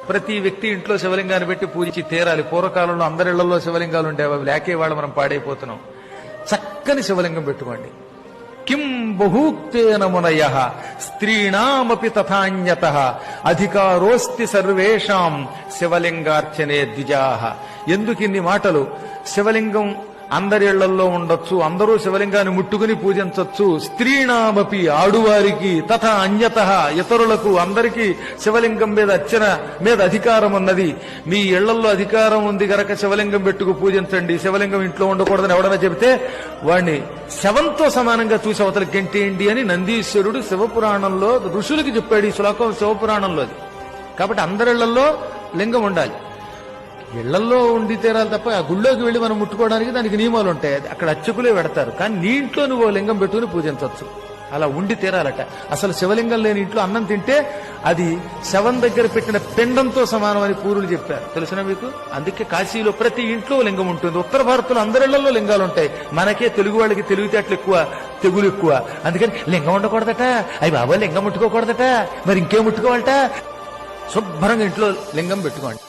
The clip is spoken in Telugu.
ప్రతి వ్యక్తి ఇంట్లో శివలింగాన్ని పెట్టి పూజించి తీరాలి. పూర్వకాలంలో అందరిళ్లలో శివలింగాలు ఉండేవి, అవి లేకే వాళ్ళు మనం పాడైపోతున్నాం. చక్కని శివలింగం పెట్టుకోండి. కిం బహూక్తేన మునయః స్త్రీణామపి తథాన్యతః అధికారోస్తి సర్వేషాం శివలింగార్చనే ద్విజాః. ఎందుకు ఇన్ని మాటలు? శివలింగం అందరి ఇళ్లలో ఉండొచ్చు, అందరూ శివలింగాన్ని ముట్టుకుని పూజించవచ్చు. స్త్రీణామపి ఆడువారికి, తథా అన్యతః ఇతరులకు, అందరికీ శివలింగం మీద అర్చన మీద అధికారం ఉన్నది. మీ ఇళ్లలో అధికారం ఉంది గనక శివలింగం పెట్టుకు పూజించండి. శివలింగం ఇంట్లో ఉండకూడదని ఎవడన్నా చెబితే వాడిని శవంతో సమానంగా చూసి అవతలకి గెంటేయండి అని నందీశ్వరుడు శివపురాణంలో ఋషులకి చెప్పాడు. ఈ శ్లోకం శివపురాణంలోది. కాబట్టి అందరిళ్లలో లింగం ఉండాలి. ఇళ్లలో ఉండి తీరాలి తప్ప ఆ గుళ్ళోకి వెళ్లి మనం ముట్టుకోవడానికి దానికి నియమాలు ఉంటాయి. అక్కడ అర్చకులే పెడతారు. కానీ నీ ఇంట్లో నువ్వు లింగం పెట్టుకుని పూజించవచ్చు. అలా ఉండి తీరాలట. అసలు శివలింగం లేని ఇంట్లో అన్నం తింటే అది శవం దగ్గర పెట్టిన పిండంతో సమానం అని పూర్వులు చెప్పారు. తెలుసునా మీకు? అందుకే కాశీలో ప్రతి ఇంట్లో లింగం ఉంటుంది. ఉత్తర భారత్లో అందరిళ్లలో లింగాలు ఉంటాయి. మనకే తెలుగు వాళ్ళకి తెలివితేటలు ఎక్కువ, తెగులు ఎక్కువ. అందుకని లింగం ఉండకూడదట, అవి బాబా లింగం ముట్టుకోకూడదట, మరి ఇంకేం ముట్టుకోవాలట. శుభ్రంగా ఇంట్లో లింగం పెట్టుకోండి.